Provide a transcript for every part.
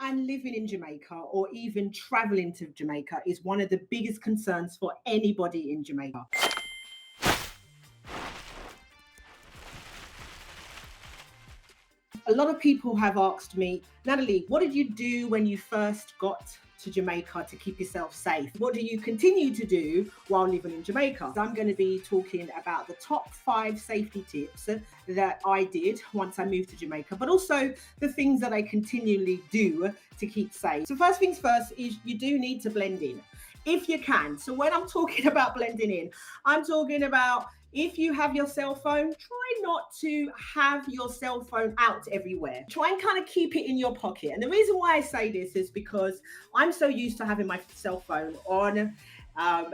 and living in Jamaica or even traveling to Jamaica is one of the biggest concerns for anybody in Jamaica. A lot of people have asked me, Natalie, what did you do when you first got to Jamaica to keep yourself safe? What do you continue to do while living in Jamaica? I'm going to be talking about the top 5 safety tips that I did once I moved to Jamaica, but also the things that I continually do to keep safe. So first things first is you do need to blend in if you can. So when I'm talking about blending in, I'm talking about if you have your cell phone, try not to have your cell phone out everywhere. Try and kind of keep it in your pocket. And the reason why I say this is because I'm so used to having my cell phone on,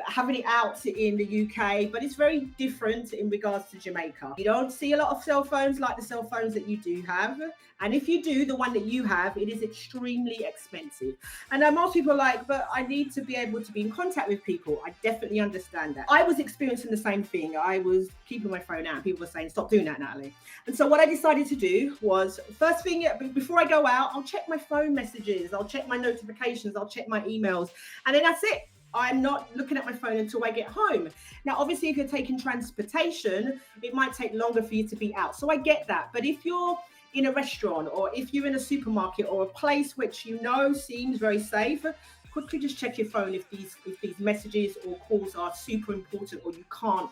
having it out in the UK, but it's very different in regards to Jamaica. You don't see a lot of cell phones like the cell phones that you do have. And if you do, the one that you have, it is extremely expensive. And most people are like, but I need to be able to be in contact with people. I definitely understand that. I was experiencing the same thing. I was keeping my phone out. People were saying, stop doing that, Natalie. And so what I decided to do was, first thing, before I go out, I'll check my phone messages. I'll check my notifications. I'll check my emails. And then that's it. I'm not looking at my phone until I get home. Now, obviously, if you're taking transportation, it might take longer for you to be out. So I get that. But if you're in a restaurant or if you're in a supermarket or a place which you know seems very safe, quickly just check your phone if these messages or calls are super important or you can't,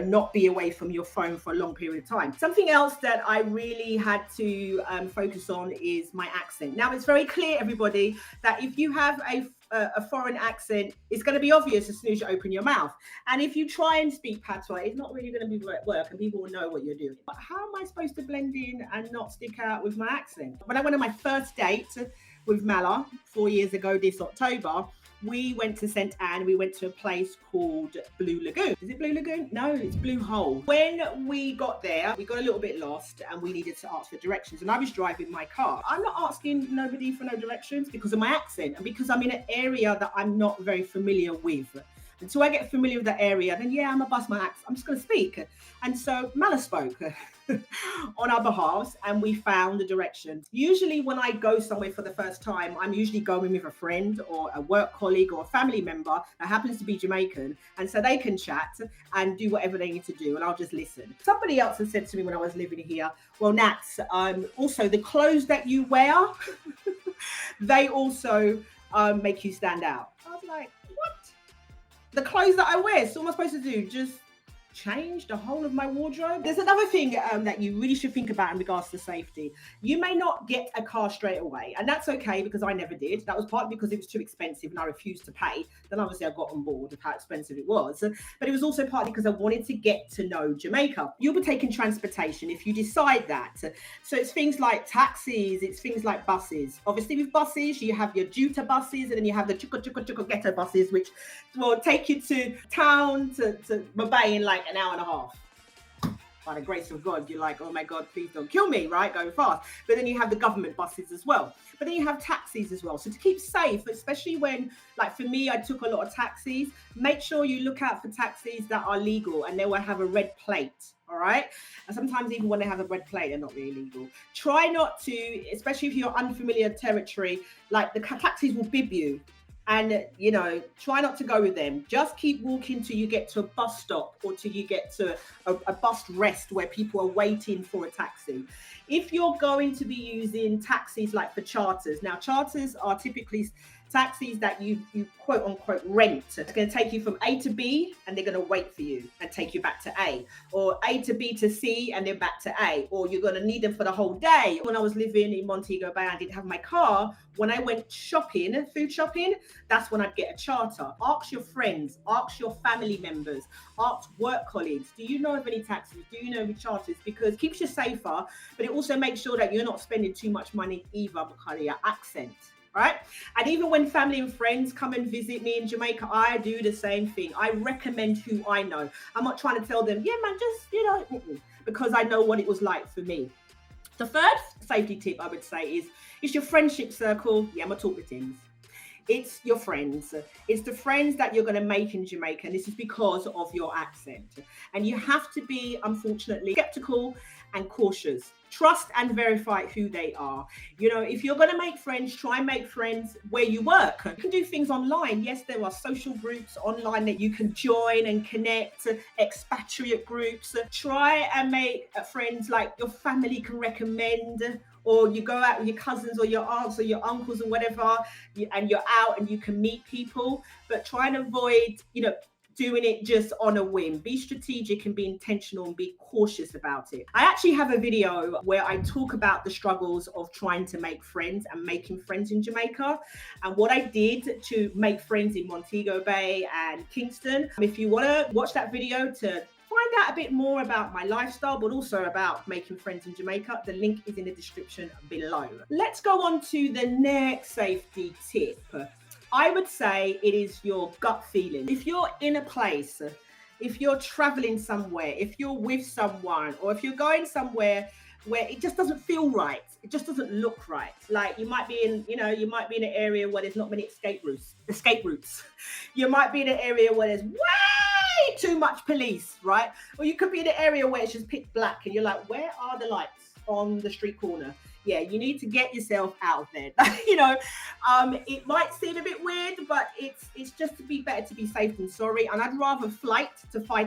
not be away from your phone for a long period of time. Something else that I really had to focus on is my accent. Now, it's very clear, everybody, that if you have a foreign accent, it's going to be obvious as soon as you open your mouth. And if you try and speak patois, it's not really going to be work and people will know what you're doing. But how am I supposed to blend in and not stick out with my accent? When I went on my first date with Mala 4 years ago this October, we went to St. Anne. We went to a place called Blue Lagoon. Is it Blue Lagoon? No, it's Blue Hole. When we got there, we got a little bit lost and we needed to ask for directions. And I was driving my car. I'm not asking nobody for no directions because of my accent and because I'm in an area that I'm not very familiar with. Until I get familiar with that area, then I'm going to bust my accent. I'm just going to speak. And so Mala spoke on our behalf and we found the directions. Usually when I go somewhere for the first time, I'm usually going with a friend or a work colleague or a family member that happens to be Jamaican. And so they can chat and do whatever they need to do and I'll just listen. Somebody else has said to me when I was living here, well, Nats, also the clothes that you wear, they also make you stand out. I was like, what? The clothes that I wear, so what am I supposed to do? Just change the whole of my wardrobe? There's another thing that you really should think about in regards to safety. You may not get a car straight away, and that's okay because I never did. That was partly because it was too expensive and I refused to pay. Then obviously I got on board with how expensive it was, but it was also partly because I wanted to get to know Jamaica. You'll be taking transportation if you decide that. So it's things like taxis, it's things like buses. Obviously with buses, you have your Juta buses and then you have the Chuka ghetto buses, which will take you to town, to Mumbai in like an hour and a half. By the grace of God, you're like, oh my God, please don't kill me, right? Going fast. But then you have the government buses as well. But then you have taxis as well. So to keep safe, especially when, like for me, I took a lot of taxis, make sure you look out for taxis that are legal and they will have a red plate. All right. And sometimes even when they have a red plate, they're not really legal. Try not to, especially if you're unfamiliar territory, like the taxis will bib you. And, try not to go with them. Just keep walking till you get to a bus stop or till you get to a bus rest where people are waiting for a taxi. If you're going to be using taxis like for charters, now charters are typically taxis that you quote unquote rent. It's going to take you from A to B and they're going to wait for you and take you back to A, or A to B to C and then back to A, or you're going to need them for the whole day. When I was living in Montego Bay, I didn't have my car. When I went shopping, food shopping, that's when I'd get a charter. Ask your friends, ask your family members, ask work colleagues. Do you know of any taxis? Do you know of any charters? Because it keeps you safer, but it also makes sure that you're not spending too much money either because of your accent. Right? And even when family and friends come and visit me in Jamaica, I do the same thing. I recommend who I know. I'm not trying to tell them, yeah, man, just, because I know what it was like for me. The third safety tip I would say is your friendship circle. Yeah, I'm going to talk with things. It's your friends. It's the friends that you're going to make in Jamaica. And this is because of your accent. And you have to be, unfortunately, skeptical and cautious. Trust and verify who they are. You know, if you're going to make friends, try and make friends where you work. You can do things online. Yes, there are social groups online that you can join and connect, expatriate groups. Try and make friends like your family can recommend, or you go out with your cousins or your aunts or your uncles or whatever, and you're out and you can meet people. But try and avoid, doing it just on a whim. Be strategic and be intentional and be cautious about it. I actually have a video where I talk about the struggles of trying to make friends and making friends in Jamaica and what I did to make friends in Montego Bay and Kingston. If you want to watch that video to find out a bit more about my lifestyle, but also about making friends in Jamaica, the link is in the description below. Let's go on to the next safety tip. I would say it is your gut feeling. If you're in a place, if you're traveling somewhere, if you're with someone, or if you're going somewhere where it just doesn't feel right, it just doesn't look right. Like you might be in an area where there's not many escape routes. You might be in an area where there's way too much police, right? Or you could be in an area where it's just pitch black and you're like, where are the lights on the street corner? Yeah, you need to get yourself out of there. It might seem a bit weird, but it's just to be better to be safe than sorry. And I'd rather fight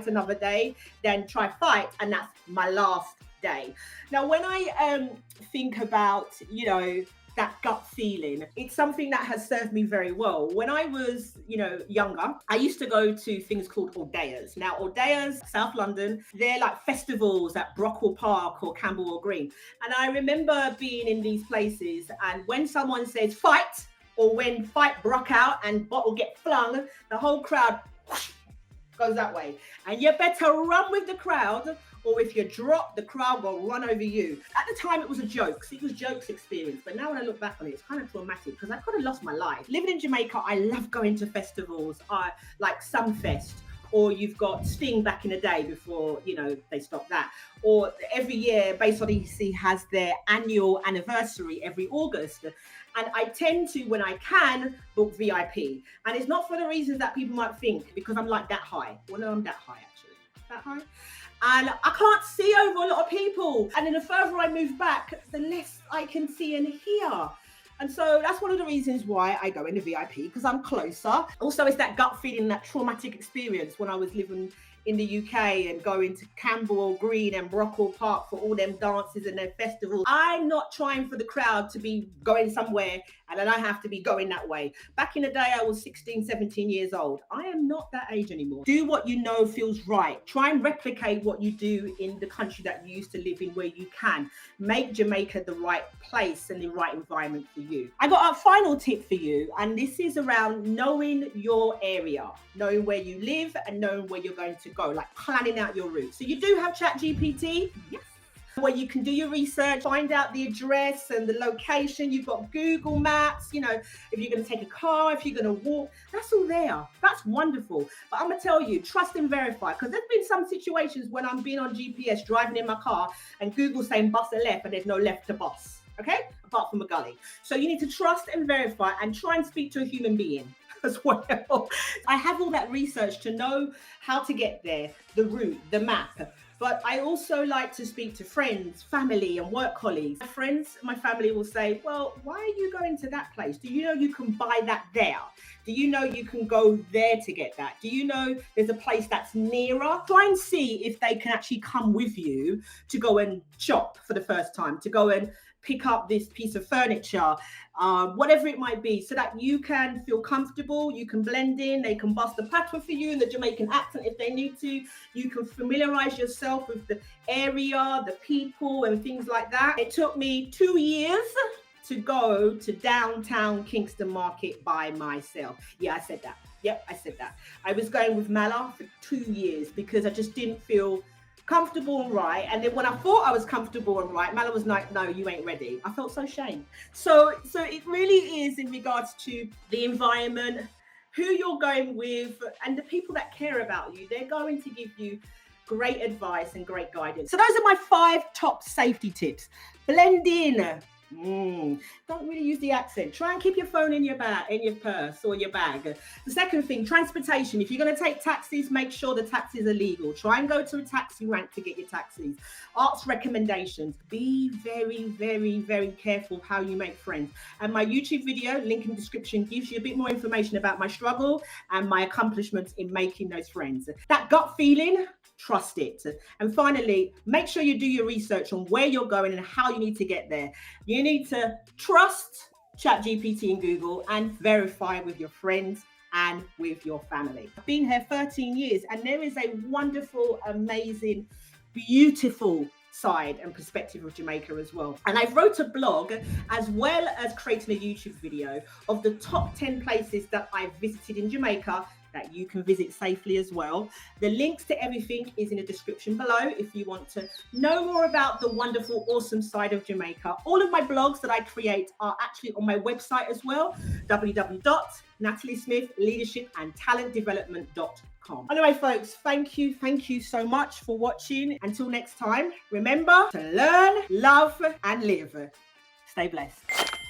another day than try fight, and that's my last day. Now, when I think about, that gut feeling, it's something that has served me very well. When I was, younger, I used to go to things called Aldeas. Now, Aldeas, South London, they're like festivals at Brockwell Park or Camberwell Green. And I remember being in these places, and when someone says fight, or when fight broke out and bottle get flung, the whole crowd whoosh, goes that way. And you better run with the crowd, or if you drop, the crowd will run over you. At the time, it was a joke. See, it was jokes experience. But now when I look back on it, it's kind of traumatic because I could have lost my life. Living in Jamaica, I love going to festivals, like Sunfest, or you've got Sting back in the day before, they stopped that. Or every year, Base on EC has their annual anniversary every August. And I tend to, when I can, book VIP. And it's not for the reasons that people might think, because I'm like that high. Well, no, I'm that high, actually. That high? And I can't see over a lot of people. And then the further I move back, the less I can see and hear. And so that's one of the reasons why I go into VIP, because I'm closer. Also, it's that gut feeling, that traumatic experience when I was living in the UK and going to Camberwell Green and Brockwell Park for all them dances and their festivals. I'm not trying for the crowd to be going somewhere and then I have to be going that way. Back in the day, I was 16, 17 years old. I am not that age anymore. Do what you know feels right. Try and replicate what you do in the country that you used to live in where you can. Make Jamaica the right place and the right environment for you. I got a final tip for you, and this is around knowing your area, knowing where you live and knowing where you're going to go, like planning out your route. So you do have ChatGPT, yes, where you can do your research, find out the address and the location. You've got Google Maps, if you're going to take a car, if you're going to walk, that's all there. That's wonderful. But I'm going to tell you, trust and verify, because there's been some situations when I'm being on GPS driving in my car and Google saying bus a left and there's no left to bus, okay, apart from a gully. So you need to trust and verify and try and speak to a human being as well. I have all that research to know how to get there, the route, the map. But I also like to speak to friends, family, and work colleagues. My friends, my family will say, well, why are you going to that place? Do you know you can buy that there? Do you know you can go there to get that? Do you know there's a place that's nearer? Try and see if they can actually come with you to go and shop for the first time, to go and pick up this piece of furniture, whatever it might be, so that you can feel comfortable, you can blend in, they can bust the patois for you in the Jamaican accent if they need to, you can familiarize yourself with the area, the people and things like that. It took me 2 years to go to downtown Kingston Market by myself. Yeah, I said that. Yep, I said that. I was going with Mala for 2 years because I just didn't feel comfortable and right. And then when I thought I was comfortable and right, Mala was like, no, you ain't ready. I felt so ashamed. So it really is in regards to the environment, who you're going with, and the people that care about you. They're going to give you great advice and great guidance. So those are my 5 top safety tips. Blend in, Don't really use the accent. Try and keep your phone in your bag, in your purse or your bag. The second thing, transportation. If you're going to take taxis, make sure the taxis are legal. Try and go to a taxi rank to get your taxis. Ask recommendations. Be very, very, very careful how you make friends. And my YouTube video, link in the description, gives you a bit more information about my struggle and my accomplishments in making those friends. That gut feeling, trust it. And finally, make sure you do your research on where you're going and how you need to get there. You need to trust ChatGPT and Google and verify with your friends and with your family. I've been here 13 years and there is a wonderful, amazing, beautiful side and perspective of Jamaica as well. And I wrote a blog as well as creating a YouTube video of the top 10 places that I've visited in Jamaica that you can visit safely as well. The links to everything is in the description below if you want to know more about the wonderful, awesome side of Jamaica. All of my blogs that I create are actually on my website as well, www.nataliesmithleadershipandtalentdevelopment.com. Anyway, folks, thank you so much for watching. Until next time, remember to learn, love, and live. Stay blessed.